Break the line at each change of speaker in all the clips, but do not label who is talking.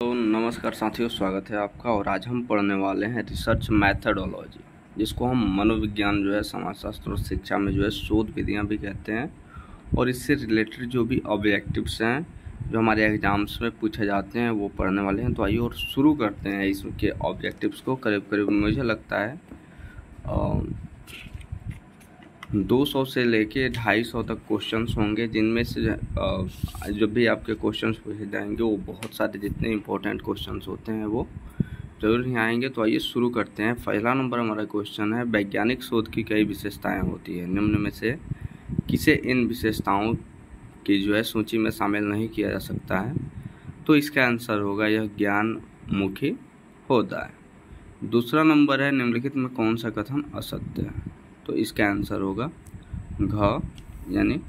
तो नमस्कार साथियों, स्वागत है आपका। और आज हम पढ़ने वाले हैं रिसर्च मैथडोलॉजी, जिसको हम मनोविज्ञान जो है, समाजशास्त्र और शिक्षा में जो है शोध विधियां भी कहते हैं। और इससे रिलेटेड जो भी ऑब्जेक्टिव्स हैं जो हमारे एग्जाम्स में पूछे जाते हैं वो पढ़ने वाले हैं। तो आइए और शुरू करते हैं इसके ऑब्जेक्टिव्स को। करीब करीब मुझे लगता है 200 से लेके 250 तक क्वेश्चंस होंगे, जिनमें से जब भी आपके क्वेश्चंस पूछे जाएंगे वो बहुत सारे जितने इंपॉर्टेंट क्वेश्चंस होते हैं वो जरूर ही आएंगे। तो आइए शुरू करते हैं। पहला नंबर हमारा क्वेश्चन है, वैज्ञानिक शोध की कई विशेषताएं होती है, निम्न में से किसे इन विशेषताओं की जो है सूची में शामिल नहीं किया जा सकता है? तो इसका आंसर होगा यह ज्ञानमुखी होता है। दूसरा नंबर है, निम्नलिखित में कौन सा कथन असत्य है? तो इसका आंसर होगा घ, यानी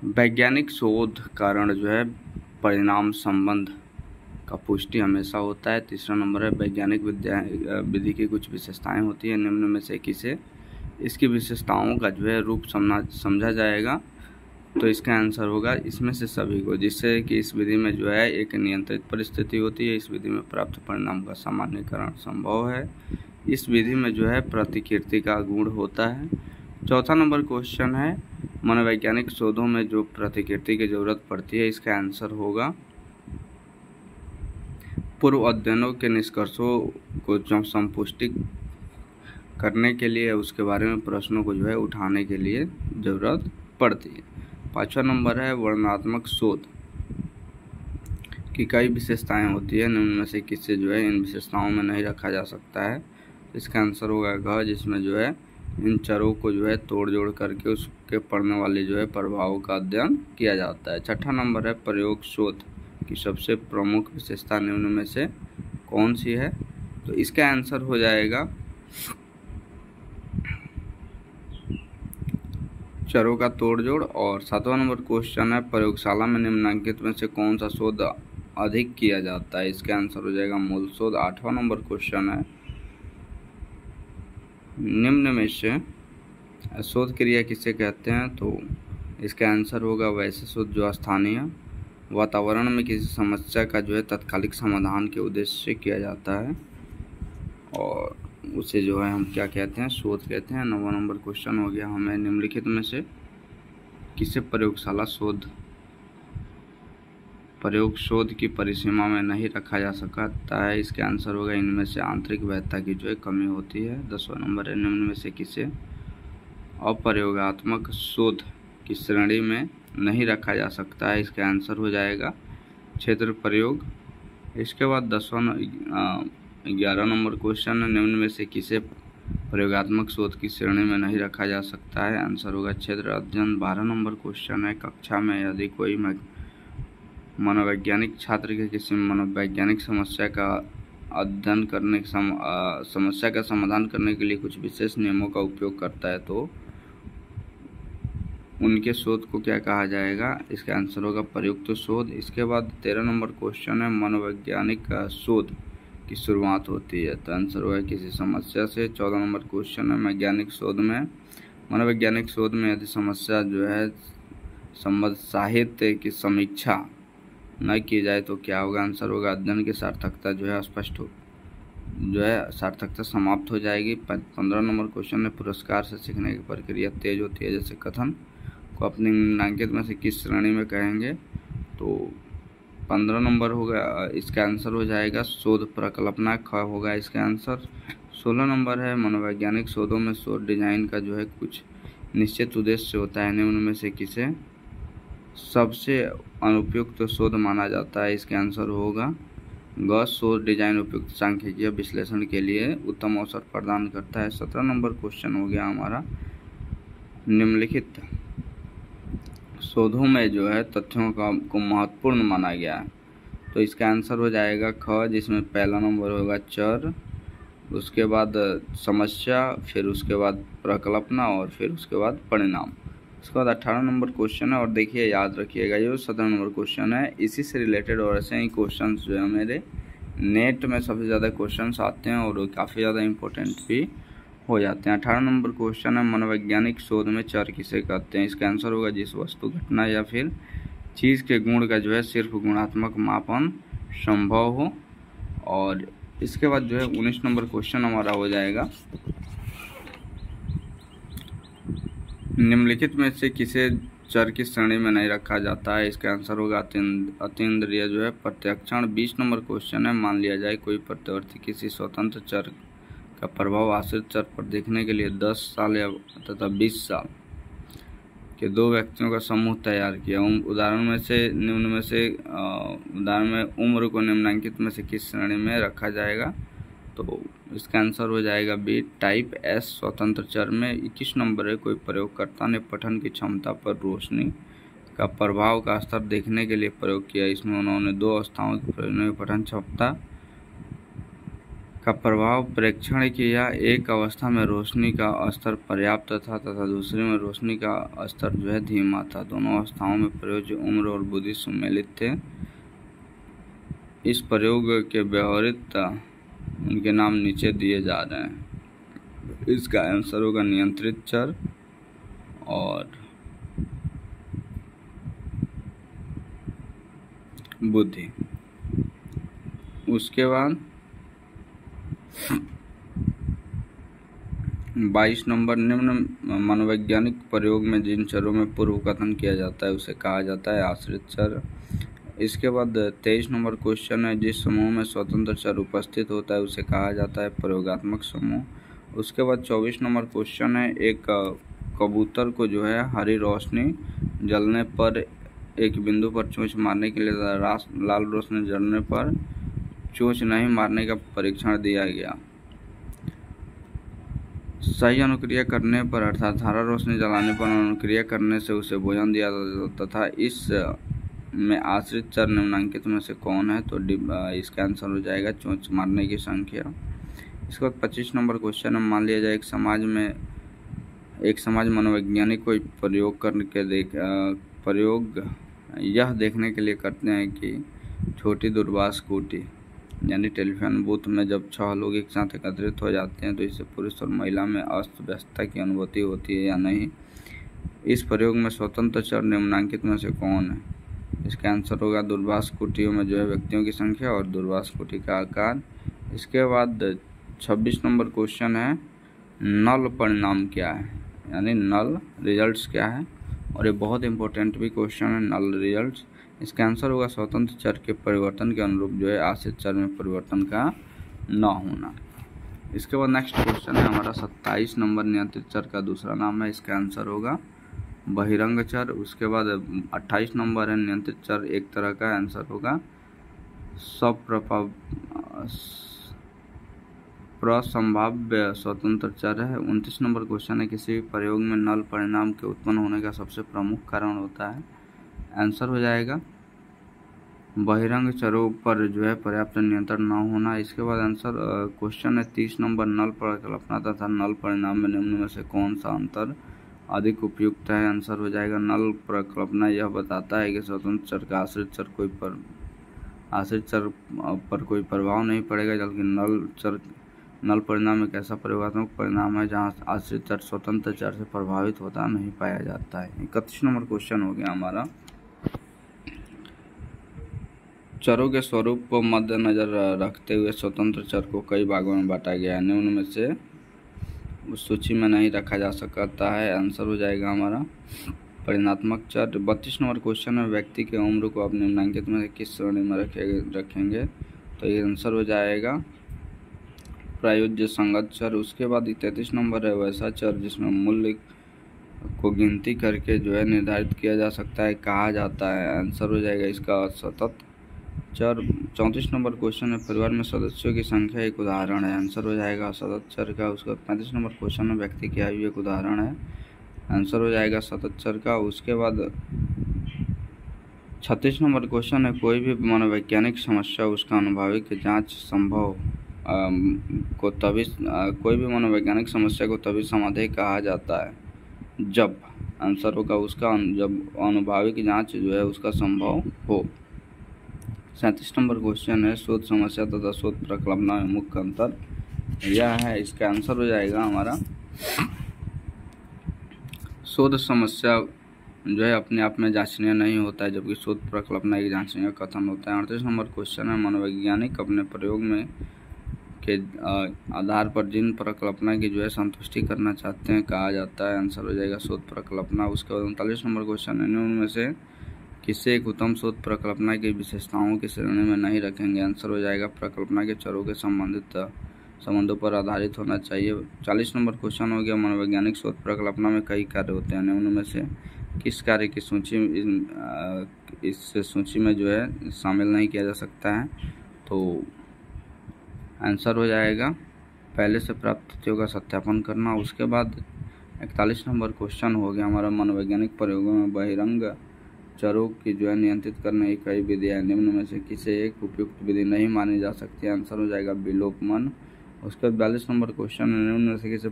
वैज्ञानिक शोध कारण जो है परिणाम संबंध का पुष्टि हमेशा होता है। तीसरा नंबर है, वैज्ञानिक विधि की कुछ विशेषताएं होती है, निम्न में से किसे इसकी विशेषताओं का जो है रूप समझा जाएगा? तो इसका आंसर होगा इसमें से सभी को, जिससे कि इस विधि में जो है एक नियंत्रित परिस्थिति होती है। इस विधि में प्राप्त परिणाम का सामान्यीकरण संभव है। इस विधि में जो है प्रतिकृति का गुण होता है। चौथा नंबर क्वेश्चन है, मनोवैज्ञानिक शोधों में जो प्रतिकृति की जरूरत पड़ती है, इसका आंसर होगा पूर्व अध्ययनों के निष्कर्षों को जो संपुष्टि करने के लिए उसके बारे में प्रश्नों को जो है उठाने के लिए जरूरत पड़ती है। पांचवा नंबर है, वर्णनात्मक शोध की कई विशेषताएं होती है, निम्न में से किसे जो है इन विशेषताओं में नहीं रखा जा सकता है? इसका आंसर होगा घ, जिसमें जो है इन चरों को जो है तोड़ जोड़ करके उसके पड़ने वाले जो है प्रभाव का अध्ययन किया जाता है। छठा नंबर है, प्रयोग शोध की सबसे प्रमुख विशेषता निम्न में से कौन सी है? तो इसका आंसर हो जाएगा चरों का तोड़ जोड़। और सातवां नंबर क्वेश्चन है, प्रयोगशाला में निम्नलिखित में से कौन सा शोध अधिक किया जाता है? इसका आंसर हो जाएगा मूल शोध। आठवां नंबर क्वेश्चन है, निम्न में से शोध क्रिया किसे कहते हैं? तो इसका आंसर होगा वैसे शोध जो स्थानीय वातावरण में किसी समस्या का जो है तत्कालिक समाधान के उद्देश्य से किया जाता है, और उसे जो है हम क्या कहते हैं? शोध कहते हैं। 9वां नंबर क्वेश्चन हो गया हमें, निम्नलिखित में से किसे प्रयोग शोध की परिसीमा में नहीं रखा जा सकता है? इसके आंसर होगा इनमें से आंतरिक वैधता की जो है कमी होती है। 10वां नंबर है, निम्न में से किसे अप्रयोगात्मक शोध की श्रेणी में नहीं रखा जा सकता है? इसका आंसर हो जाएगा क्षेत्र प्रयोग। इसके बाद 11 नंबर क्वेश्चन है, निम्न में से किसे प्रयोगात्मक शोध की श्रेणी में नहीं रखा जा सकता है? आंसर होगा क्षेत्र अध्ययन। 12 नंबर क्वेश्चन है, कक्षा में यदि कोई मनोवैज्ञानिक छात्र के किसी मनोवैज्ञानिक समस्या का अध्ययन करने समस्या का समाधान करने के लिए कुछ विशेष नियमों का उपयोग करता है, तो उनके शोध को क्या कहा जाएगा? इसका आंसर होगा प्रयुक्त शोध। इसके बाद 13 नंबर क्वेश्चन है, मनोवैज्ञानिक शोध की शुरुआत होती है, तो आंसर होगा किसी समस्या से। 14 नंबर क्वेश्चन है, मनोवैज्ञानिक शोध में यदि समस्या जो है संबद्ध साहित्य की समीक्षा न की जाए तो क्या होगा? आंसर होगा अध्ययन की सार्थकता जो है सार्थकता समाप्त हो जाएगी। 15 नंबर क्वेश्चन है, पुरस्कार से सीखने की प्रक्रिया तेज होती है जैसे कथन को अपनी निम्नलिखित में से किस श्रेणी में कहेंगे? तो 15 नंबर होगा, इसका आंसर हो जाएगा शोध प्रकल्पना, ख होगा इसका आंसर। 16 नंबर है, मनोवैज्ञानिक शोधों में शोध डिजाइन का जो है कुछ निश्चित उद्देश्य होता है, निम्न में से किसे सबसे अनुपयुक्त शोध माना जाता है? इसके आंसर होगा ग, शोध डिजाइन उपयुक्त सांख्यिकीय विश्लेषण के लिए उत्तम अवसर प्रदान करता है। 17 नंबर क्वेश्चन हो गया हमारा, निम्नलिखित शोधों में जो है तथ्यों को महत्वपूर्ण माना गया है, तो इसका आंसर हो जाएगा ख, जिसमें पहला नंबर होगा चर, उसके बाद समस्या, फिर उसके बाद प्रकल्पना और फिर उसके बाद परिणाम। उसके बाद 18 नंबर क्वेश्चन है, और देखिए याद रखिएगा ये 17 नंबर क्वेश्चन है। इसी से रिलेटेड और ऐसे ही क्वेश्चन जो है मेरे नेट में सबसे ज़्यादा क्वेश्चन आते हैं और वो काफ़ी ज़्यादा इंपॉर्टेंट भी हो जाते हैं। 18 नंबर क्वेश्चन है, मनोवैज्ञानिक शोध में चर किसे कहते हैं? इसका आंसर होगा जिस वस्तु, घटना या फिर चीज़ के गुण का जो है सिर्फ गुणात्मक मापन संभव हो। और इसके बाद जो है 19 नंबर क्वेश्चन हमारा हो जाएगा, निम्नलिखित में से किसे चर की श्रेणी में नहीं रखा जाता है। इसका आंसर होगा अतीन्द्रिय जो है प्रत्यक्षण। 20 नंबर क्वेश्चन है, मान लिया जाए कोई प्रत्यावर्ती किसी स्वतंत्र चर का प्रभाव आश्रित चर पर देखने के लिए 10 साल या तथा 20 साल के दो व्यक्तियों का समूह तैयार किया। उदाहरण में उम्र को निम्नलिखित में से किस श्रेणी में रखा जाएगा। तो इसका आंसर हो जाएगा बी, टाइप एस स्वतंत्र चर में। 21 नंबर है, कोई प्रयोगकर्ता ने पठन की क्षमता पर रोशनी का प्रभाव का स्तर देखने के लिए प्रयोग किया। इसमें उन्होंने 2 अवस्थाओं के प्रयोजन में पठन क्षमता का प्रभाव प्रेक्षण किया। एक अवस्था में रोशनी का स्तर पर्याप्त था तथा दूसरे में रोशनी का स्तर जो है धीमा था। दोनों अवस्थाओं में प्रयोज्य उम्र और बुद्धि सम्मिलित थे। इस प्रयोग के व्यवहारित उनके नाम नीचे दिए जा रहे हैं। इसका आंसर होगा नियंत्रित चर और बुद्धि। उसके बाद 22 नंबर, निम्न मनोवैज्ञानिक प्रयोग में जिन चरों में पूर्व कथन किया जाता है उसे कहा जाता है आश्रित चर। इसके बाद 23 नंबर क्वेश्चन है, जिस समूह में स्वतंत्र चर उपस्थित होता है उसे कहा जाता है प्रयोगात्मक समूह। उसके बाद 24 नंबर क्वेश्चन है, एक कबूतर को जो है हरी रोशनी जलने पर एक बिंदु पर चोंच मारने के लिए लाल रोशनी जलने पर चोंच नहीं मारने का परीक्षण दिया गया। सही अनुक्रिया करने पर अर्थात हरा रोशनी जलाने पर अनुक्रिया करने से उसे भोजन दिया तथा इस में आश्रित चर निम्नलिखित में से कौन है। तो इसका आंसर हो जाएगा चोंच मारने की संख्या। इसके बाद 25 नंबर क्वेश्चन है, मान लिया जाए एक समाज मनोवैज्ञानिक कोई प्रयोग यह देखने के लिए करते हैं कि छोटी दूरभाष कोठी यानी टेलीफोन बूथ में जब 6 लोग एक साथ एकत्रित हो जाते हैं तो इससे पुरुष और महिला में अस्त व्यस्तता की अनुभूति होती है या नहीं। इस प्रयोग में स्वतंत्र चर निम्नलिखित में से कौन है। इसका आंसर होगा दूरभाष कोठियों में जो है व्यक्तियों की संख्या और दूरभाष कोठी का आकार। इसके बाद 26 नंबर क्वेश्चन है, नल परिणाम क्या है यानी नल रिजल्ट्स क्या है। और ये बहुत इंपॉर्टेंट भी क्वेश्चन है, नल रिजल्ट्स। इसका आंसर होगा स्वतंत्र चर के परिवर्तन के अनुरूप जो है आश्रित चर में परिवर्तन का न होना। इसके बाद नेक्स्ट क्वेश्चन है हमारा 27 नंबर, नियंत्रित चर का दूसरा नाम है। इसका आंसर होगा बहिरंग चर। उसके बाद 28 नंबर है, नियंत्रित चर एक तरह का आंसर होगा प्रसंभाव्य स्वतंत्र चर है। 29 नंबर क्वेश्चन है, किसी भी प्रयोग में नल परिणाम के उत्पन्न होने का सबसे प्रमुख कारण होता है। आंसर हो जाएगा बहिरंग चरों पर जो है पर्याप्त नियंत्रण न होना। इसके बाद आंसर क्वेश्चन है 30 नंबर, नल परिकल्पना तथा नल परिणाम में निम्न में से कौन सा अंतर अधिक उपयुक्त है। आंसर हो जाएगा नल परिकल्पना यह बताता है कि स्वतंत्र चर का आश्रित चर पर कोई प्रभाव नहीं पड़ेगा, जबकि नल परिणाम एक ऐसा प्रयोगात्मक परिणाम है जहां आश्रित चर स्वतंत्र चर से प्रभावित होता नहीं पाया जाता है। 31 नंबर क्वेश्चन हो गया हमारा, चरों के स्वरूप को मद्देनजर रखते हुए स्वतंत्र चर को कई भागों में बांटा गया है। निम्न में से उस सूची में नहीं रखा जा सकता है। आंसर हो जाएगा हमारा परिणात्मक चर। 32 नंबर क्वेश्चन में व्यक्ति के उम्र को आप निम्नलिखित में से किस श्रेणी में रखेंगे। तो ये आंसर हो जाएगा प्रायोज्य संगत चर। उसके बाद 33 नंबर है वैसा चर जिसमें मूल्य को गिनती करके जो है निर्धारित किया जा सकता है कहा जाता है। आंसर हो जाएगा इसका सतत चर। 34 नंबर क्वेश्चन है, परिवार में सदस्यों की संख्या एक उदाहरण है। आंसर हो जाएगा सतत चर का। उसका 35 नंबर क्वेश्चन में व्यक्ति की आयु एक उदाहरण है। आंसर हो जाएगा सतत चर का। उसके बाद 36 नंबर क्वेश्चन है, कोई भी मनोवैज्ञानिक समस्या उसका अनुभाविक जांच संभव कोई भी मनोवैज्ञानिक समस्या को तभी समाधान कहा जाता है जब। आंसर होगा उसका जब अनुभाविक जांच जो है उसका संभव हो। 37 नंबर क्वेश्चन है, शोध समस्या तथा शोध प्रकल्पना में मुख्य अंतर यह है। इसका आंसर हो जाएगा हमारा शोध समस्या जो है अपने आप में जांचनीय नहीं होता है, जबकि शोध प्रकल्पना एक जांचनीय कथन होता है। 38 नंबर क्वेश्चन है, मनोवैज्ञानिक अपने प्रयोग में के आधार पर जिन प्रकल्पना की जो है संतुष्टि करना चाहते हैं कहा जाता है, आंसर हो जाएगा शोध प्रकल्पना। उसके बाद 39 नंबर क्वेश्चन है, उनमें से किसे एक उत्तम शोध प्रकल्पना की विशेषताओं की श्रेणी में नहीं रखेंगे, आंसर हो जाएगा प्रकल्पना के चरों के संबंधों पर आधारित होना चाहिए। 40 नंबर क्वेश्चन हो गया, मनोवैज्ञानिक शोध प्रकल्पना में कई कार्य होते हैं, उनमें से किस कार्य की सूची इस सूची में जो है शामिल नहीं किया जा सकता है, तो आंसर हो जाएगा पहले से प्राप्त तथ्यों का सत्यापन करना। उसके बाद 41 नंबर क्वेश्चन हो गया हमारा, मनोवैज्ञानिक प्रयोगों में बहिरंग चरों की जो है नियंत्रित करने की कई विधियाँ, निम्न में से किसे एक उपयुक्त विधि नहीं मानी जा सकती, आंसर हो जाएगा विलोपन। उसके बाद 42 नंबर क्वेश्चन, निम्न में से किसे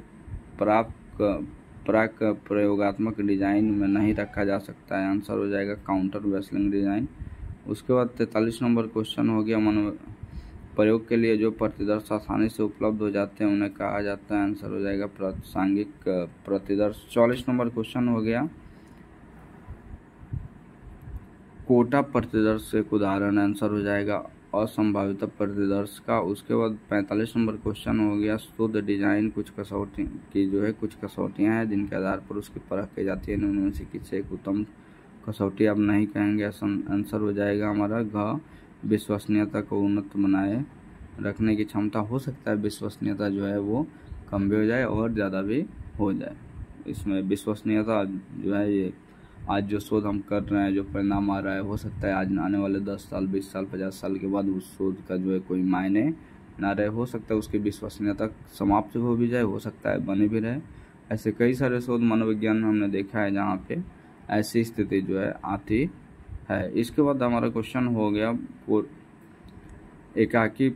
प्राक प्रयोगात्मक डिजाइन में नहीं रखा जा सकता है, आंसर हो जाएगा काउंटर वैसलिंग डिजाइन। उसके बाद 43 नंबर क्वेश्चन हो गया, प्रयोग के लिए जो प्रतिदर्श आसानी से उपलब्ध हो जाते हैं उन्हें कहा जाता है, आंसर हो जाएगा प्रासंगिक प्रतिदर्श। 44 नंबर क्वेश्चन हो गया, कोटा प्रतिदर्श एक उदाहरण, आंसर हो जाएगा असंभावित प्रतिदर्श का। उसके बाद 45 नंबर क्वेश्चन हो गया, शुद्ध डिजाइन कुछ कसौटी की जो है कुछ कसौटियां हैं जिनके आधार पर उसकी परख की जाती है, उनमें से किसे एक उत्तम कसौटी आप नहीं कहेंगे, आंसर हो जाएगा हमारा घ विश्वसनीयता को उन्नत बनाए रखने की क्षमता। हो सकता है विश्वसनीयता जो है वो कम भी हो जाए और ज़्यादा भी हो जाए। इसमें विश्वसनीयता जो है ये आज जो शोध हम कर रहे हैं, जो परिणाम आ रहा है, हो सकता है आज आने वाले 10 साल 20 साल 50 साल के बाद उस शोध का जो है कोई मायने ना रहे, हो सकता है उसकी विश्वसनीयता समाप्त हो भी जाए, हो सकता है बने भी रहे। ऐसे कई सारे शोध मनोविज्ञान में हमने देखा है जहाँ पे ऐसी स्थिति जो है आती है। इसके बाद हमारा क्वेश्चन हो गया, एकाकी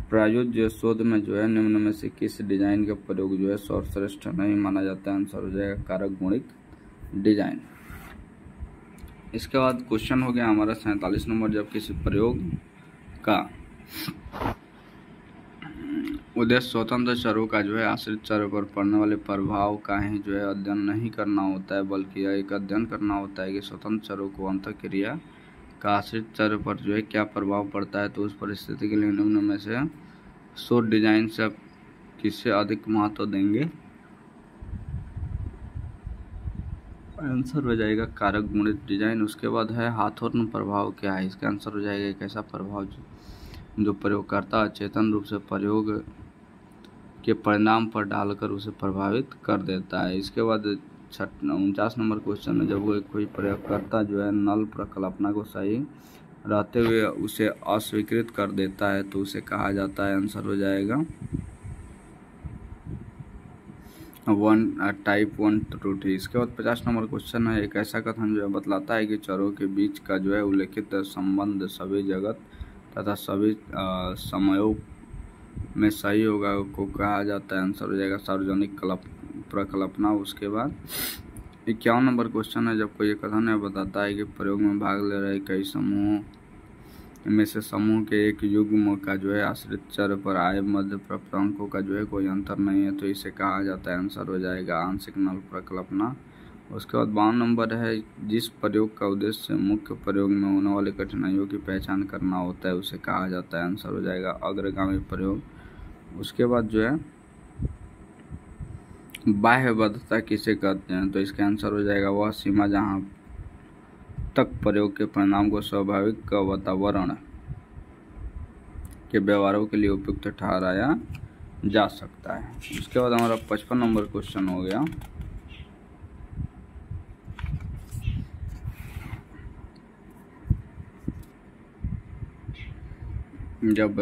प्रायोज्य शोध में जो है निम्न में से किस डिजाइन का प्रयोग जो है सर्वश्रेष्ठ नहीं माना जाता है, आंसर हो जाएगा कारक गुणित डिजाइन। इसके बाद क्वेश्चन हो गया हमारा 47 नंबर, जब किसी प्रयोग का उद्देश्य स्वतंत्र चरों का जो है आश्रित चरों पर पड़ने वाले प्रभाव का ही जो है अध्ययन नहीं करना होता है, बल्कि यह एक अध्ययन करना होता है कि स्वतंत्र चरों को अंतःक्रिया का आश्रित चर पर जो है क्या प्रभाव पड़ता है। तो उस परिस्थिति के लिए निम्न में से शोध डिजाइन से किससे अधिक महत्व देंगे, आंसर हो जाएगा कारक गुणित डिजाइन। उसके बाद है हाथोर्न प्रभाव क्या है, इसका आंसर हो जाएगा एक ऐसा प्रभाव जो प्रयोगकर्ता अचेतन रूप से प्रयोग के परिणाम पर डालकर उसे प्रभावित कर देता है। इसके बाद 49 नंबर क्वेश्चन में, जब वो कोई प्रयोगकर्ता जो है नल प्रकल्पना को सही रहते हुए उसे अस्वीकृत कर देता है तो उसे कहा जाता है, आंसर हो जाएगा टाइप 1 त्रुटि। इसके बाद 50 नंबर क्वेश्चन है, एक ऐसा कथन जो है बतलाता है कि चरों के बीच का जो है उल्लेखित संबंध सभी जगत तथा सभी समयों में सही होगा को कहा जाता है, आंसर हो जाएगा सार्वजनिक प्रकल्पना। उसके बाद 51 नंबर क्वेश्चन है, जब कोई कथन है बताता है कि प्रयोग में भाग ले रहे कई समूहों में से समूह के एक युग्म का जो है आश्रित चर पर आए मध्य प्राप्तांकों का जो है कोई अंतर नहीं है, तो इसे कहा जाता है, आंसर हो जाएगा आंशिक नल प्रकल्पना। उसके बाद 52 नंबर है, जिस प्रयोग का उद्देश्य मुख्य प्रयोग में होने वाली कठिनाइयों की पहचान करना होता है उसे कहा जाता है, आंसर हो जाएगा अग्रगामी प्रयोग। उसके बाद जो है बाह्यबद्धता किसे कहते हैं, तो इसका आंसर हो जाएगा वह सीमा जहां तक प्रयोग के परिणाम को स्वाभाविक वातावरण के व्यवहारों के लिए उपयुक्त ठहराया जा सकता है। उसके बाद हमारा 55 नंबर क्वेश्चन हो गया, जब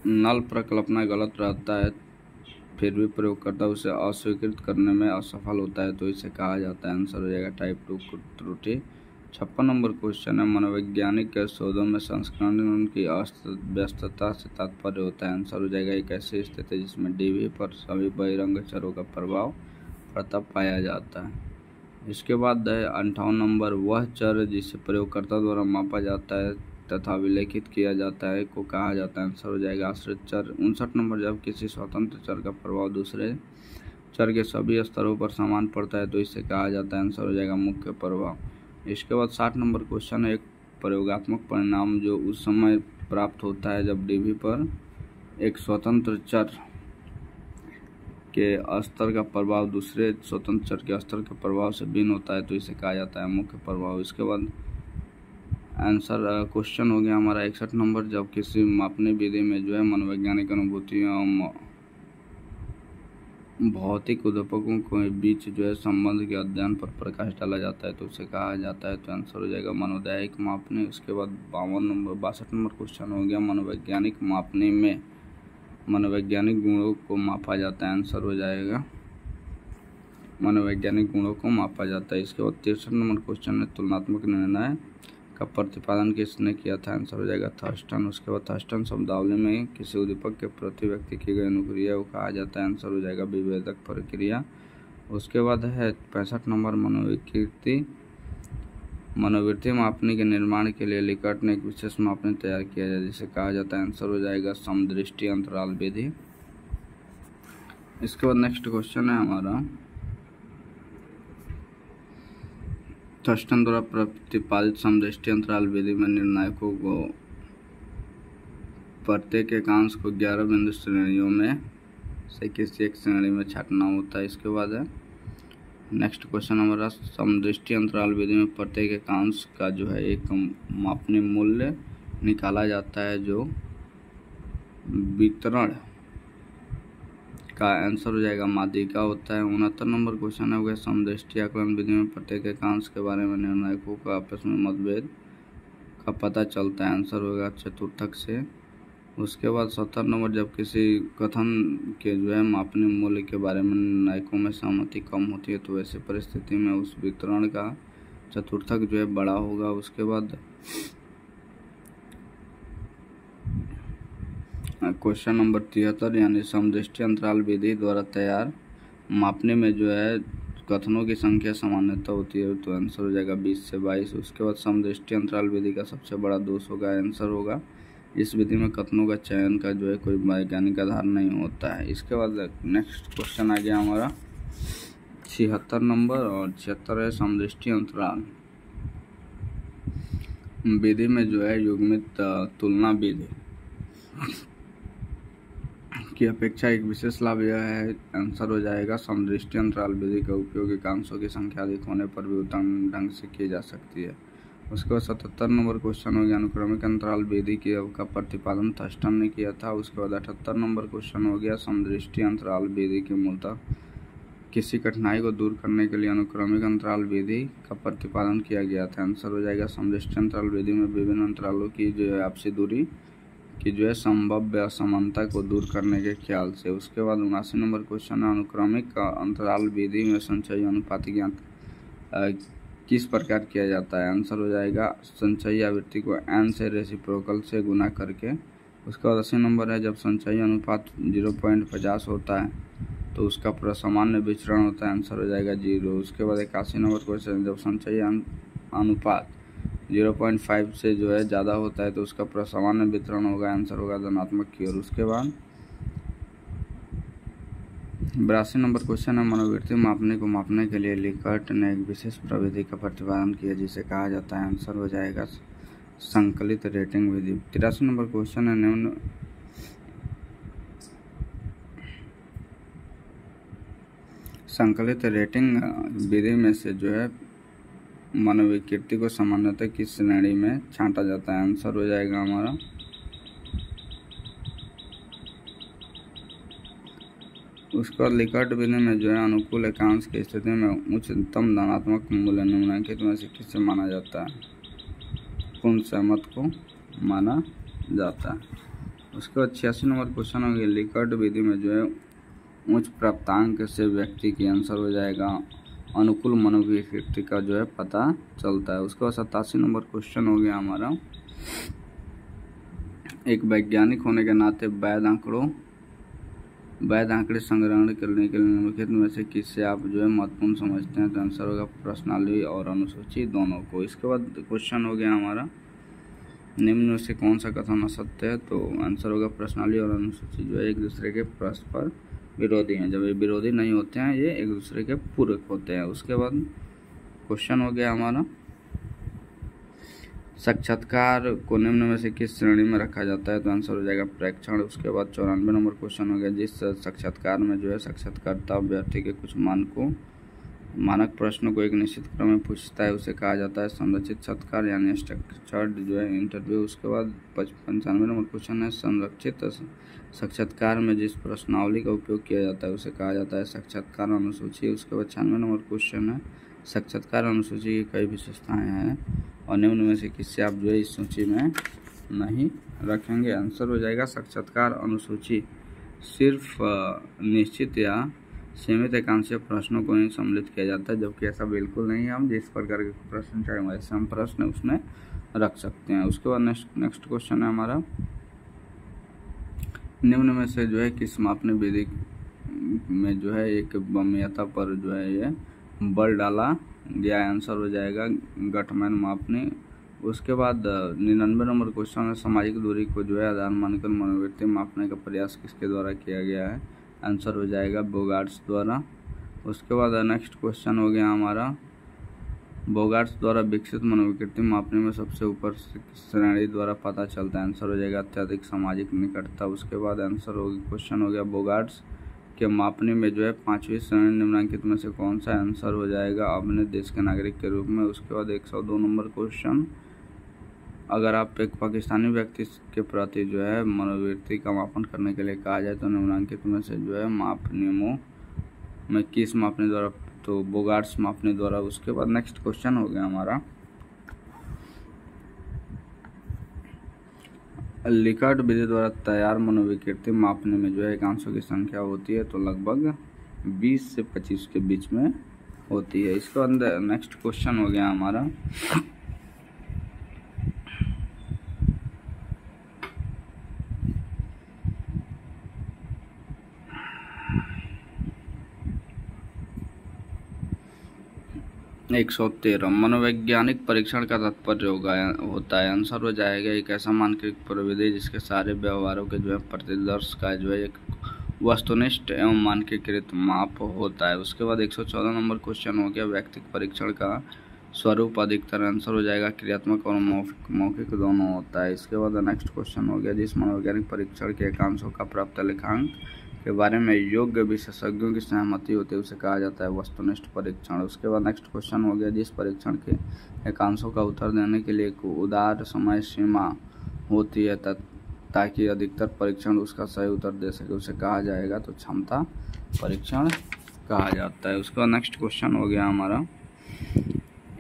नल प्रकल्पना गलत रहता है फिर भी प्रयोगकर्ता उसे अस्वीकृत करने में असफल होता है तो इसे कहा जाता है, आंसर हो जाएगा टाइप 2 त्रुटि। 56 नंबर क्वेश्चन है, मनोवैज्ञानिक के शोधों में संस्करण की व्यस्तता से तात्पर्य होता है, आंसर हो जाएगा एक ऐसी स्थिति जिसमें डीवी पर सभी बहिरंग चरों का प्रभाव पड़ता पाया जाता है। इसके बाद है 58 नंबर, वह चर जिसे प्रयोगकर्ता द्वारा मापा जाता है तथा विलेखित किया जाता है को कहा जाता है, आंसर हो जाएगा आश्रित चर। 59 नंबर, जब किसी स्वतंत्र चर का प्रभाव दूसरे चर के सभी स्तरों पर समान पड़ता है तो इसे कहा जाता है, आंसर हो जाएगा मुख्य प्रभाव। इसके बाद 60 नंबर क्वेश्चन है, एक प्रयोगात्मक परिणाम जो उस समय प्राप्त होता है जब डीवी पर एक स्वतंत्र चर के स्तर का प्रभाव दूसरे स्वतंत्र चर के स्तर के प्रभाव से भिन्न होता है तो इसे कहा जाता है मुख्य प्रभाव। इसके बाद आंसर क्वेश्चन हो गया हमारा 61 नंबर, जब किसी मापने विधि में जो है मनोवैज्ञानिक अनुभूतियों भौतिक उद्दीपकों के बीच जो है संबंध के अध्ययन पर प्रकाश डाला जाता है तो उसे कहा जाता है, तो आंसर हो जाएगा मनोदैहिक मापने। उसके बाद 62 नंबर क्वेश्चन हो गया, मनोवैज्ञानिक मापने में मनोवैज्ञानिक गुणों को मापा जाता है, आंसर हो जाएगा मनोवैज्ञानिक गुणों को मापा जाता है। इसके बाद 63 नंबर क्वेश्चन है, तुलनात्मक निर्णय का प्रतिपादन किसने किया था, आंसर हो जाएगा थर्स्टन। उसके बाद थर्स्टन शब्दावली में किसी उद्दीपक के प्रति व्यक्ति की गई अनुक्रिया को कहा जाता है, आंसर हो जाएगा विभेदक प्रक्रिया। उसके बाद है 65 नंबर, मनोवृत्ति मापने के निर्माण के लिए लिकर्ट ने एक विशेष मापने तैयार किया जाए जिसे कहा जाता है, आंसर हो जाएगा समदृष्टि अंतराल विधि। इसके बाद नेक्स्ट क्वेश्चन है हमारा, थर्स्टन द्वारा प्रतिपादित समदृष्टि अंतराल विधि में निर्णायकों को प्रत्येक एकांश को 11 बिंदु श्रेणियों में से किसी एक श्रेणी में छांटना होता है। इसके बाद है नेक्स्ट क्वेश्चन हमारा, समदृष्टि अंतराल विधि में प्रत्येक एकांश का जो है एक मापनीय मूल्य निकाला जाता है जो वितरण का आंसर हो जाएगा माध्यिका होता है। 69 नंबर क्वेश्चन हो गया, समदृष्टि आकलन विधि में प्रत्येक एकांश के बारे में निर्णायकों का आपस में मतभेद का पता चलता है, आंसर होगा चतुर्थक से। उसके बाद 70 नंबर, जब किसी कथन के जो है मापनीय मूल्य के बारे में निर्णायकों में सहमति कम होती है तो ऐसी परिस्थिति में उस वितरण का चतुर्थक जो है बड़ा होगा। उसके बाद क्वेश्चन नंबर 73, यानी समदृष्टि अंतराल विधि द्वारा तैयार मापने में जो है कथनों की संख्या सामान्यतः होती है तो आंसर हो जाएगा 20 से 22। उसके बाद समदृष्टि अंतराल विधि का सबसे बड़ा दोष होगा, आंसर होगा इस विधि में कथनों का चयन का जो है कोई वैज्ञानिक आधार नहीं होता है। इसके बाद नेक्स्ट क्वेश्चन आ गया हमारा 76 नंबर, और 76 है, समदृष्टि अंतराल विधि में जो है युग्मित तुलना विधि की अपेक्षा एक विशेष लाभ यह है, आंसर हो जाएगा समदृष्टि अंतराल विधि का उपयोग एकांशों की संख्या अधिक होने पर भी उत्तम ढंग से की जा सकती है। उसके बाद 77 नंबर क्वेश्चन हो गया, अनुक्रमिक अंतराल विधि का प्रतिपादन थर्स्टन ने किया था। उसके बाद 78 नंबर क्वेश्चन हो गया, समदृष्टि अंतराल विधि की मूलतः किसी कठिनाई को दूर करने के लिए अनुक्रमिक अंतराल विधि का प्रतिपादन किया गया था, आंसर हो जाएगा समदृष्टि अंतराल विधि में विभिन्न अंतरालों की जो है आपसी दूरी की जो है संभाव्य असमानता को दूर करने के ख्याल से। उसके बाद 79 नंबर क्वेश्चन है, अनुक्रमिक अंतराल विधि में संचयी अनुपात ज्ञात किस प्रकार किया जाता है, आंसर हो जाएगा संचयी आवृत्ति को n से रेसिप्रोकल से गुना करके। उसके बाद 80 नंबर है, जब संचयी अनुपात 0.50 होता है तो उसका पूरा सामान्य विचरण होता है, आंसर हो जाएगा 0। उसके बाद 81 नंबर क्वेश्चन, जब संचयी अनुपात 0.5 से जो है ज़्यादा होता है तो उसका पूरा सामान्य वितरण होगा, आंसर होगा धनात्मक की ओर। उसके बाद 82 नंबर क्वेश्चन है, मनोवृत्ति मापने को मापने के लिए लिकर्ट ने एक विशेष प्रविधि का प्रतिपादन किया जिसे कहा जाता है, आंसर हो जाएगा संकलित रेटिंग विधि। 83 नंबर क्वेश्चन है, निम्न संकलित रेटिंग विधि में से जो है मनोविकृति को सामान्यतः किस श्रेणी में छांटा जाता है, आंसर हो जाएगा हमारा उसके बाद लिकर्ट विधि में जो है अनुकूल एकांश की स्थिति में उच्चतम धनात्मक मूल्य निम्नलिखित में से किसे माना जाता है, पूर्ण सहमत को माना जाता है। उसके बाद 86 नंबर क्वेश्चन हो गया, लिकर्ट विधि में जो है उच्च प्राप्तांक से व्यक्ति की, आंसर हो जाएगा अनुकूल मनोविकृति का जो है पता चलता है। उसके बाद 87 नंबर क्वेश्चन हो गया हमारा, एक वैज्ञानिक होने के नाते वैध आंकड़े संग्रहण करने के लिए निम्नलिखित में से किससे आप जो है महत्वपूर्ण समझते हैं, तो आंसर होगा प्रश्नावली और अनुसूची दोनों को। इसके बाद क्वेश्चन हो गया हमारा, निम्न में से कौन सा कथन असत्य है, तो आंसर होगा प्रश्नावली और अनुसूची जो है एक दूसरे के परस्पर विरोधी हैं। जब ये विरोधी नहीं होते हैं, ये एक दूसरे के पूरक होते हैं। उसके बाद क्वेश्चन हो गया हमारा, साक्षात्कार को निम्न में से किस श्रेणी में रखा जाता है? तो आंसर हो जाएगा प्रेक्षण। उसके बाद 94 नंबर क्वेश्चन हो गया, जिस साक्षात्कार में जो है साक्षात्कारता अभ्यर्थी के कुछ मानक प्रश्नों को एक निश्चित क्रम में पूछता है, उसे कहा जाता है संरचित साक्षात्कार यानी स्ट्रक्चर्ड जो है इंटरव्यू। उसके बाद 95 नंबर क्वेश्चन है, संरक्षित साक्षात्कार में जिस प्रश्नावली का उपयोग किया जाता है उसे कहा जाता है साक्षात्कार अनुसूची। उसके बाद 96 नंबर क्वेश्चन है, साक्षात्कार अनुसूची की कई विशेषताएं हैं और निम्न में से किससे आप जो है इस सूची में नहीं रखेंगे? आंसर हो जाएगा साक्षात्कार अनुसूची सिर्फ निश्चित या सीमित एकांशीय प्रश्नों को ही सम्मिलित किया जाता है, जबकि ऐसा बिल्कुल नहीं है। हम जिस प्रकार के प्रश्न चाहे वैसे हम प्रश्न उसमें रख सकते हैं। उसके बाद नेक्स्ट क्वेश्चन है हमारा, निम्न में से जो है किस मापने विधि में जो है एक वमीयता पर जो है ये बल डाला गया? आंसर हो जाएगा गठमान मापने। उसके बाद 99 नंबर क्वेश्चन है, सामाजिक दूरी को जो है आधार मानकर मनोवृत्ति मापने का प्रयास किसके द्वारा किया गया है? आंसर हो जाएगा बोगार्ट्स द्वारा। उसके बाद नेक्स्ट क्वेश्चन हो गया हमारा, बोगार्ट्स द्वारा विकसित मनोविकृति मापने में सबसे ऊपर श्रेणी द्वारा पता चलता है। आंसर हो जाएगा अत्यधिक सामाजिक निकटता। उसके बाद आंसर क्वेश्चन हो गया, बोगार्ट्स के मापने में जो है 5वीं श्रेणी निम्नलिखित में से कौन सा? आंसर हो जाएगा अपने देश के नागरिक के रूप में। उसके बाद 102 नंबर क्वेश्चन, अगर आप एक पाकिस्तानी व्यक्ति के प्रति जो है मनोवृत्ति का मापन करने के लिए कहा जाए तो निम्नलिखित में से जो है माप नियमों में किस मापने द्वारा? तो बोगार्ट्स मापने द्वारा। उसके बाद नेक्स्ट क्वेश्चन हो गया हमारा, लिकर्ट विधि द्वारा तैयार मनोविकृति मापने में जो है एकांशों की संख्या होती है, तो लगभग 20 से 25 के बीच में होती है। इसके अंदर नेक्स्ट क्वेश्चन हो गया हमारा, एक 113 मनोवैज्ञानिक परीक्षण का तात्पर्य होता है। आंसर हो जाएगा एक ऐसा मानकीकृत प्रविधि जिसके सारे व्यवहारों के जो है प्रतिदर्श का जो है एक वस्तुनिष्ठ एवं मानकीकृत माप होता है। उसके बाद 114 नंबर क्वेश्चन हो गया, व्यक्तिगत परीक्षण का स्वरूप अधिकतर? आंसर हो जाएगा क्रियात्मक और मौखिक दोनों होता है। इसके बाद नेक्स्ट क्वेश्चन हो गया, जिस मनोवैज्ञानिक परीक्षण के एकांशों का प्राप्त लेखांक के बारे में योग्य विशेषज्ञों की सहमति होती है, उसे कहा जाता है वस्तुनिष्ठ परीक्षण। उसके बाद नेक्स्ट क्वेश्चन हो गया, जिस परीक्षण के एकांशों का उत्तर देने के लिए एक उदार समय सीमा होती है ताकि अधिकतर परीक्षण उसका सही उत्तर दे सके, उसे कहा जाएगा तो क्षमता परीक्षण कहा जाता है। उसके बाद नेक्स्ट क्वेश्चन हो गया हमारा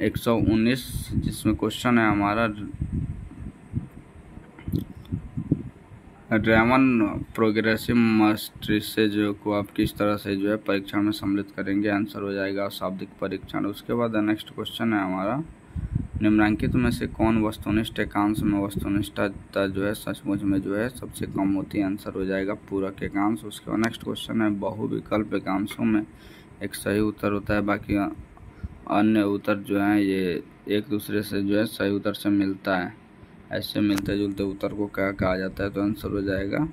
119, जिसमें क्वेश्चन है हमारा, रैमन प्रोग्रेसिव मैट्रिसेज को आप किस तरह से जो है परीक्षण में सम्मिलित करेंगे? आंसर हो जाएगा शाब्दिक परीक्षण। उसके बाद नेक्स्ट क्वेश्चन है हमारा, निम्नलिखित में से कौन वस्तुनिष्ठ एकांश में वस्तुनिष्ठता जो है सचमुच में जो है सबसे कम होती है? आंसर हो जाएगा पूरक एकांश। उसके बाद नेक्स्ट क्वेश्चन है, बहुविकल्प एकांशों में एक सही उत्तर होता है, बाकी अन्य उत्तर जो है ये एक दूसरे से जो है सही उत्तर से मिलता है, ऐसे मिलते जुलते उत्तर को क्या कहा जाता है? तो आंसर हो जाएगा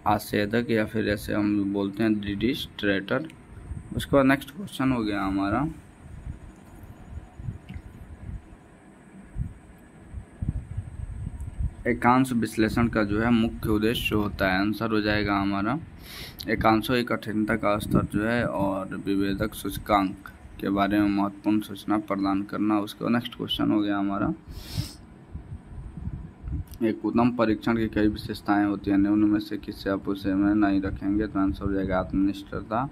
आशेदक, या फिर ऐसे हम बोलते हैं डिस्ट्रेटर। उसके बाद नेक्स्ट क्वेश्चन हो गया हमारा, एकांश विश्लेषण का जो है मुख्य उद्देश्य होता है? आंसर हो जाएगा हमारा एकांशों की कठिनता का स्तर जो है और विभेदक सूचकांक के बारे में महत्वपूर्ण सूचना प्रदान करना। उसके बाद नेक्स्ट क्वेश्चन हो गया हमारा, एक उत्तम परीक्षण की कई विशेषताएं होती हैं, निम्न में से किससे आप उसे में नहीं रखेंगे? तो आंसर हो जाएगा आत्मनिष्ठता।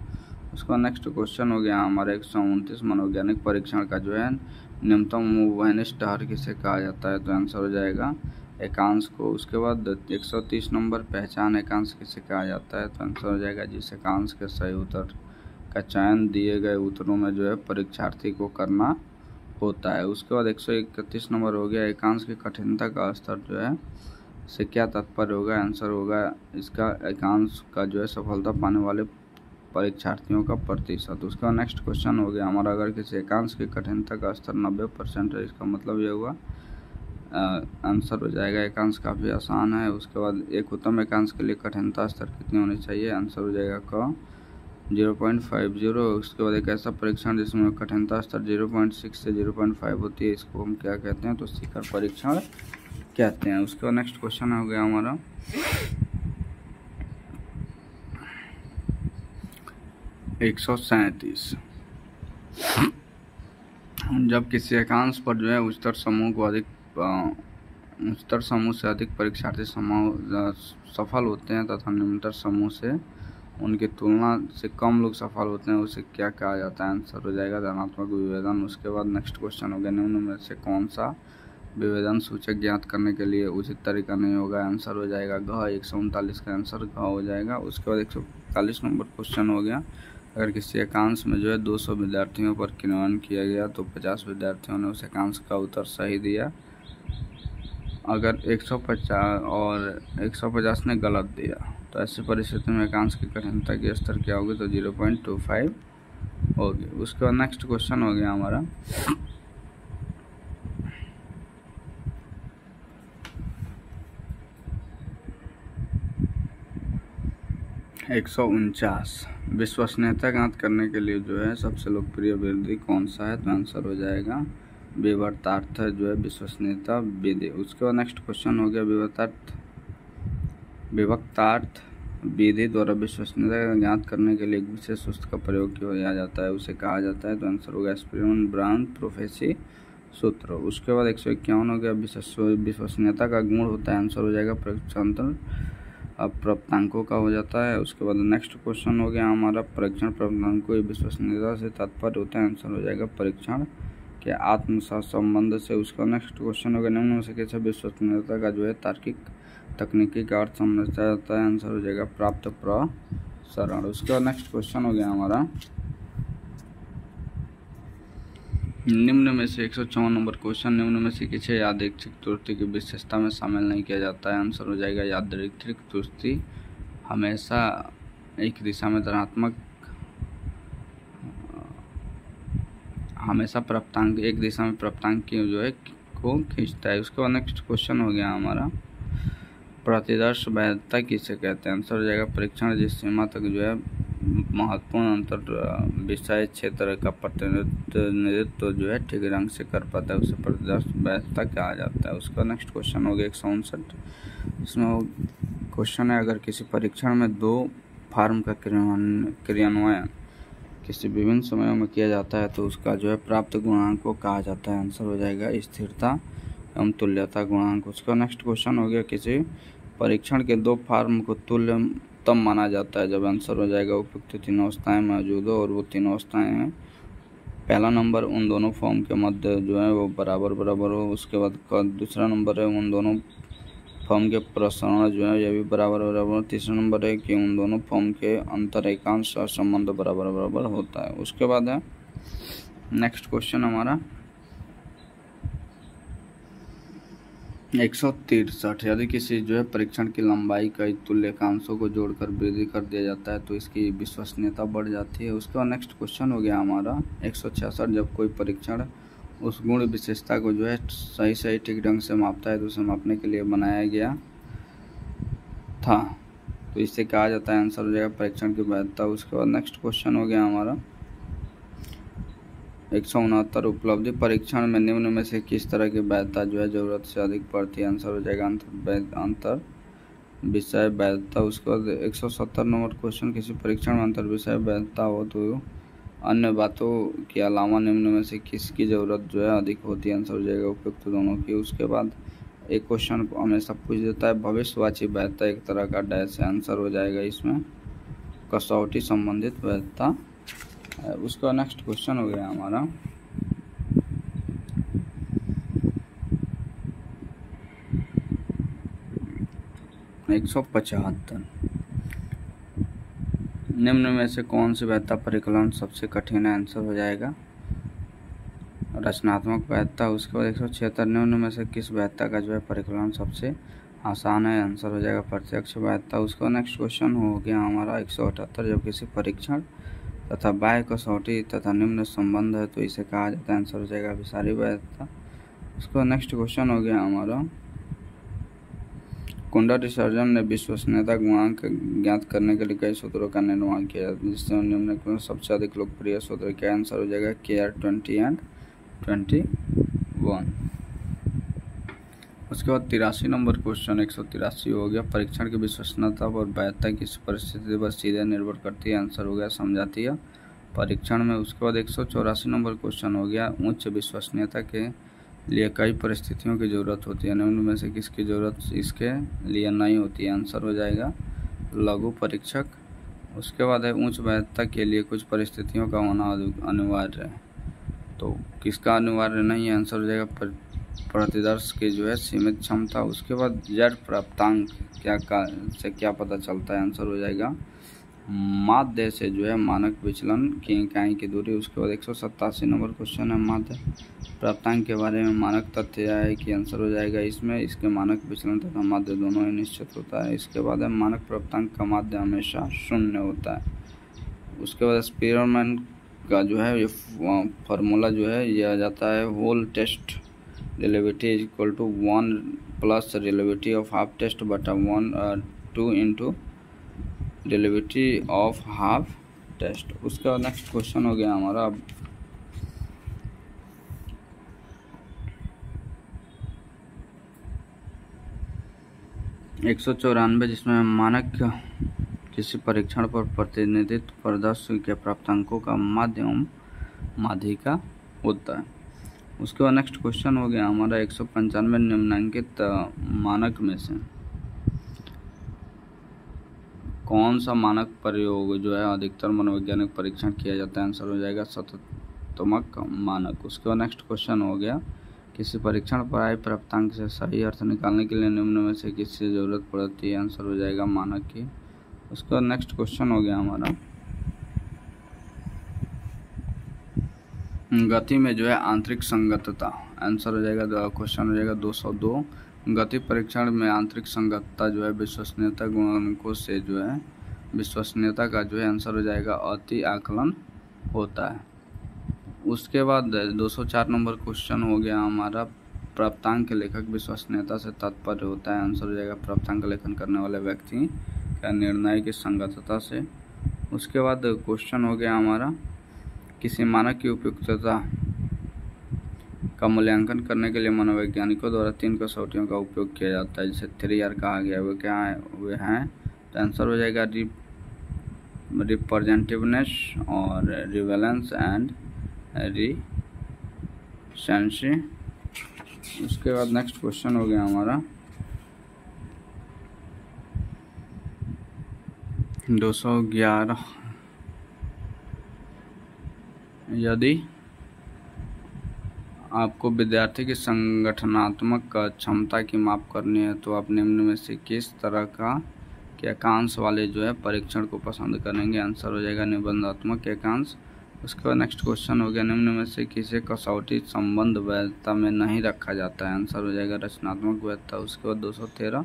उसका नेक्स्ट क्वेश्चन हो गया हमारा 129, मनोवैज्ञानिक परीक्षण का जो है न्यूनतम वैनिष्ठ हर किसे कहा जाता है? तो आंसर हो जाएगा एकांश को। उसके बाद 130 नंबर, पहचान एकांश किसे कहा जाता है? तो आंसर हो जाएगा जिस एकांश के सही उत्तर का चयन दिए गए उत्तरों में जो है परीक्षार्थी को करना होता है। उसके बाद 131 नंबर हो गया, एकांश की कठिनता का स्तर जो है से क्या तात्पर्य होगा? आंसर होगा इसका एकांश का जो है सफलता पाने वाले परीक्षार्थियों का प्रतिशत। उसका नेक्स्ट क्वेश्चन हो गया हमारा, अगर किसी एकांश की कठिनता का स्तर 90% है, इसका मतलब ये हुआ आंसर हो जाएगा एकांश काफ़ी आसान है। उसके बाद एक उत्तम एकांश के लिए कठिनता स्तर कितनी होनी चाहिए, आंसर हो जाएगा क 0.50। उसके बाद एक ऐसा परीक्षण जिसमें कठिनता स्तर 0.6 से 0.5 होती है, इसको हम क्या कहते हैं, तो शिखर परीक्षण कहते हैं। उसके बाद नेक्स्ट क्वेश्चन हो गया हमारा 137। जब किसी एकांश पर जो है उच्चतर समूह से अधिक परीक्षार्थी सफल होते हैं तथा निम्नतर समूह से उनकी तुलना से कम लोग सफल होते हैं, उसे क्या कहा जाता है, आंसर हो जाएगा धनात्मक विभेदन। उसके बाद नेक्स्ट क्वेश्चन हो गया निम्न में से कौन सा विभेदन सूचक ज्ञात करने के लिए उचित तरीका नहीं होगा, आंसर हो जाएगा घ। 139 का आंसर घ हो जाएगा। उसके बाद 141 नंबर क्वेश्चन हो गया, अगर किसी एकांश में जो है 200 विद्यार्थियों पर क्रियान्वयन किया गया तो 50 विद्यार्थियों ने उस एकांश का उत्तर सही दिया, अगर 150 और 150 ने गलत दिया तो ऐसी परिस्थिति में एकांश की कठिनता की स्तर क्या होगी, तो 0.25 होगी। उसके बाद नेक्स्ट क्वेश्चन हो गया हमारा 149। विश्वसनीयता ज्ञात करने के लिए जो है सबसे लोकप्रिय विधि कौन सा है, तो आंसर हो जाएगा विवर्तार्थ जो है विश्वसनीयता विधि। उसके बाद नेक्स्ट क्वेश्चन हो गया विवक्तार्थ विधि द्वारा विश्वसनीयता ज्ञात करने के लिए एक विशेष सूत्र का प्रयोग किया जाता है, उसे कहा जाता है, तो आंसर होगा स्पीरमैन ब्राउन प्रोफेसी सूत्र। उसके बाद 151 हो गया विश्वसनीयता का गुण होता है, आंसर हो जाएगा परीक्षांतर प्राप्तांकों का हो जाता है। उसके बाद नेक्स्ट क्वेश्चन हो गया हमारा परीक्षण प्राप्तांकों विश्वसनीयता से तात्पर्य होता है, आंसर हो जाएगा परीक्षण के आत्मसात संबंध से। उसका नेक्स्ट क्वेश्चन हो गया निम्न में से कैसे विश्वसनीयता का जो है तार्किक तकनीकी का अर्थ समझा जाता है, आंसर हो जाएगा प्राप्त प्रसरण। उसके बाद नेक्स्ट क्वेश्चन हो गया हमारा निम्न में से 154 नंबर क्वेश्चन, निम्न में से किसे यादृच्छिक त्रुटि की विशेषता में शामिल नहीं किया जाता है, आंसर हो जाएगा यादृच्छिक त्रुटि हमेशा एक दिशा में धनात्मक हमेशा प्राप्तांक एक दिशा में प्राप्तांक की जो है को खींचता है। उसके बाद नेक्स्ट क्वेश्चन हो गया हमारा प्रतिदर्श वैधता किसे कहते हैं, आंसर हो जाएगा परीक्षण जिस सीमा तक जो है महत्वपूर्ण अंतर विषय क्षेत्र का प्रतिनिधित्व जो है ठीक ढंग से कर पाता है, उसे प्रतिदर्श वैधता कहा जाता है। उसका नेक्स्ट क्वेश्चन हो गया 159। इसमें क्वेश्चन है अगर किसी परीक्षण में 2 फॉर्म का क्रियान्वयन किसी विभिन्न समयों में किया जाता है तो उसका जो है प्राप्त गुणांक को कहा जाता है, आंसर हो जाएगा स्थिरता एवं तुल्यता गुणांक। उसका नेक्स्ट क्वेश्चन हो गया किसी परीक्षण के 2 फॉर्म को तुल्य तब माना जाता है जब, आंसर हो जाएगा उपयुक्त 3 अवस्थाएं मौजूद हो और वो 3 अवस्थाएं हैं, पहला नंबर उन दोनों फॉर्म के मध्य जो है वो बराबर हो। उसके बाद दूसरा नंबर है उन दोनों फॉर्म के प्रसरण जो है ये भी बराबर। तीसरा नंबर है कि उन दोनों फॉर्म के अंतर एकांश और संबंध बराबर होता है। उसके बाद है नेक्स्ट क्वेश्चन हमारा 163। यदि किसी जो है परीक्षण की लंबाई कई तुल्यकांशों को जोड़कर वृद्धि कर दिया जाता है तो इसकी विश्वसनीयता बढ़ जाती है। उसके बाद नेक्स्ट क्वेश्चन हो गया हमारा 166। जब कोई परीक्षण उस गुण विशेषता को जो है सही ठीक ढंग से मापता है तो उसे मापने के लिए बनाया गया था, तो इसे कहा जाता है, आंसर हो जाएगा परीक्षण की वैधता। उसके बाद नेक्स्ट क्वेश्चन हो गया हमारा 169। उपलब्धि परीक्षण में निम्न में से किस तरह की वैधता जो है जरूरत से अधिक पड़ती है, आंसर हो जाएगा अंतर विषय वैधता। उसके बाद 170 नंबर क्वेश्चन किसी परीक्षण में अंतर विषय वैधता हो तो अन्य बातों के अलावा निम्न में से किसकी ज़रूरत जो है अधिक होती है, आंसर हो जाएगा उपयुक्त दोनों की। उसके बाद एक क्वेश्चन हमेशा पूछ देता है भविष्यवाची वैधता एक तरह का डैश है, आंसर हो जाएगा इसमें कसौटी संबंधित वैधता। उसका नेक्स्ट क्वेश्चन हो गया हमारा 175। निम्न में से कौन सी वैधता परिकलन सबसे कठिन है, आंसर हो जाएगा रचनात्मक वैधता। उसके बाद 176। निम्न में से किस वैधता का जो है परिकलन सबसे आसान है, आंसर हो जाएगा प्रत्यक्ष वैधता। उसका नेक्स्ट क्वेश्चन हो गया हमारा 178। जब किसी परीक्षण तथा बाह्य कसौटी तथा निम्न संबंध है तो इसे कहा जाता है, आंसर हो जाएगा अभिसारी वैधता। उसके बाद नेक्स्ट क्वेश्चन हो गया हमारा, कुंडा-डिसर्जन ने विश्वसनीयता गुणांक ज्ञात करने के लिए कई सूत्रों का निर्माण किया, जिससे निम्नलिखित में सबसे अधिक लोकप्रिय सूत्र क्या आंसर हो जाएगा, KR20 एंड 21। उसके बाद 83 नंबर क्वेश्चन 183 हो गया, परीक्षण की विश्वसनीयता और वैधता किस परिस्थिति पर सीधे निर्भर करती है, आंसर हो गया समझाती है परीक्षण में। उसके बाद 184 नंबर क्वेश्चन हो गया, उच्च विश्वसनीयता के लिए कई परिस्थितियों की ज़रूरत होती है, निम्न में से किसकी ज़रूरत इसके लिए नहीं होती है, आंसर हो जाएगा लघु परीक्षक। उसके बाद है उच्च वैधता के लिए कुछ परिस्थितियों का होना अनिवार्य है, तो किसका अनिवार्य नहीं है, आंसर हो जाएगा प्रतिदर्श की जो है सीमित क्षमता। उसके बाद जेड प्राप्तांक क्या पता चलता है, आंसर हो जाएगा माध्य से जो है मानक विचलन की इकाई की दूरी। उसके बाद 187 नंबर क्वेश्चन है, माध्य प्राप्तांक के बारे में मानक तथ्य यह है कि आंसर हो जाएगा इसमें इसके मानक विचलन तथा माध्य दोनों ही निश्चित होता है। इसके बाद है मानक प्राप्तांक का माध्य हमेशा 0 होता है। उसके बाद स्पीरमैन का जो है ये फार्मूला जो है ये आ जाता है, whole test relativity is equal to 1 plus relativity of half test बटा 2 into relativity of half test. उसके बाद नेक्स्ट क्वेश्चन हो गया हमारा 194, जिसमें मानक किसी परीक्षण पर प्रतिनिधित्व प्रदर्शन के प्राप्तांकों का माध्यम माध्यिका होता है। उसके बाद नेक्स्ट क्वेश्चन हो गया हमारा 195, निम्नलिखित मानक में से कौन सा मानक प्रयोग जो है अधिकतर मनोवैज्ञानिक परीक्षण किया जाता है, आंसर हो जाएगा सततमक मानक। उसके बाद नेक्स्ट क्वेश्चन हो गया, किसी परीक्षण पर आए प्राप्तांक से सही अर्थ निकालने के लिए निम्न में से किसकी जरूरत पड़ती है, आंसर हो जाएगा मानक की। उसके बाद नेक्स्ट क्वेश्चन हो गया हमारा गति में जो है आंतरिक संगतता, आंसर हो जाएगा क्वेश्चन हो जाएगा 202। गति परीक्षण में आंतरिक संगतता जो है विश्वसनीयता गुणांकों से जो है विश्वसनीयता का जो है आंसर हो जाएगा अति आकलन होता है। उसके बाद 204 नंबर क्वेश्चन हो गया हमारा, प्राप्तांक के लेखक विश्वसनीयता से तात्पर्य होता है, आंसर हो जाएगा प्राप्तांक लेखन करने वाले व्यक्ति का निर्णय की संगतता से। उसके बाद क्वेश्चन हो गया हमारा, किसी मानक की उपयुक्तता का मूल्यांकन करने के लिए मनोवैज्ञानिकों द्वारा 3 कसौटियों का उपयोग किया जाता है, जिसे 3R कहा गया है। वे क्या है, वे हैं, तो आंसर हो जाएगा रिप्रेजेंटिवनेस और रिवेलेंस एंड रिसेंसी। उसके बाद नेक्स्ट क्वेश्चन हो गया हमारा 211, यदि आपको विद्यार्थी की संगठनात्मक क्षमता की माप करनी है तो आप निम्न में से किस तरह का एकांश वाले जो है परीक्षण को पसंद करेंगे, आंसर हो जाएगा निबंधात्मक एकांश। उसके बाद नेक्स्ट क्वेश्चन हो गया, निम्न में से किसे कसौटी संबंध वैधता में नहीं रखा जाता है, आंसर हो जाएगा रचनात्मक वैधता। उसके बाद 213,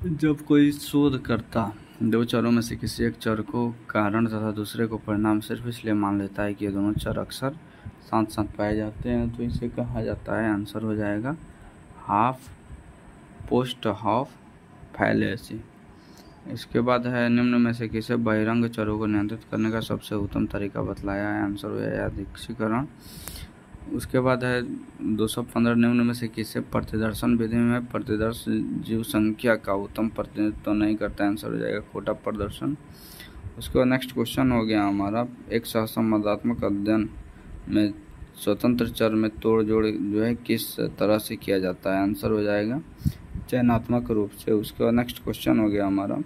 जब कोई शोधकर्ता 2 चरों में से किसी एक चर को कारण तथा दूसरे को परिणाम सिर्फ इसलिए मान लेता है कि ये दोनों चर अक्सर साथ साथ पाए जाते हैं, तो इसे कहा जाता है, आंसर हो जाएगा हाफ पोस्ट हाफ फैलेसी। इसके बाद है, निम्न में से किसे बहिरंग चरों को नियंत्रित करने का सबसे उत्तम तरीका बतलाया है, आंसर हो जाएगा यादृच्छिकरण। उसके बाद है 215, निम्न में से किसे प्रतिदर्शन विधि में प्रतिदर्श जीव संख्या का उत्तम प्रतिनिधित्व नहीं करता है, आंसर हो जाएगा कोटा प्रदर्शन। उसके बाद नेक्स्ट क्वेश्चन हो गया हमारा, एक सहसंबंधात्मक अध्ययन में स्वतंत्र चर में तोड़ जोड़ जो है किस तरह से किया जाता है, आंसर हो जाएगा चयनात्मक रूप से। उसके बाद नेक्स्ट क्वेश्चन हो गया हमारा,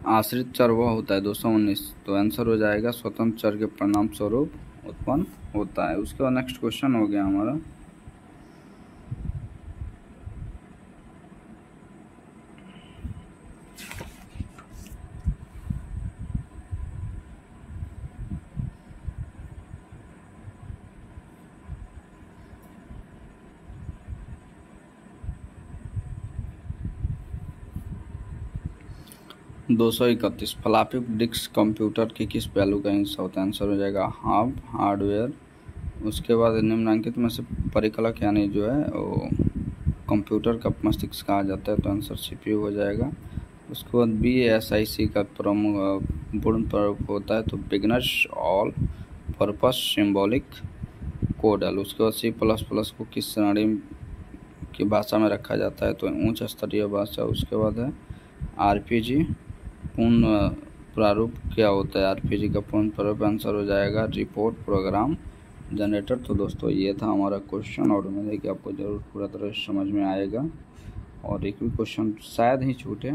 आश्रित चर वह होता है 219, तो आंसर हो जाएगा स्वतंत्र चर के परिणाम स्वरूप उत्पन्न होता है। उसके बाद नेक्स्ट क्वेश्चन हो गया हमारा 231 फ्लॉपी डिस्क कंप्यूटर की किस वैल्यू का हिस्सा होता है? आंसर हो जाएगा हाफ हार्डवेयर। उसके बाद निम्नलिखित में से परिकलक यानी जो है वो कंप्यूटर का मस्तिष्क कहा जाता है, तो आंसर सीपीयू हो जाएगा। उसके बाद BSIC का प्रमुख पूर्ण प्रयोग होता है, तो बिगनर्स ऑल पर्पस सिंबॉलिक कोडल। उसके बाद C++ को किस श्रेणी की भाषा में रखा जाता है? तो उच्च स्तरीय भाषा। उसके बाद है RPG पूर्ण प्रारूप क्या होता है? RPG का पूर्ण प्रारूप आंसर हो जाएगा रिपोर्ट प्रोग्राम जनरेटर। तो दोस्तों ये था हमारा क्वेश्चन और उम्मीद है कि आपको ज़रूर पूरा तरह से समझ में आएगा और एक भी क्वेश्चन शायद ही छूटे।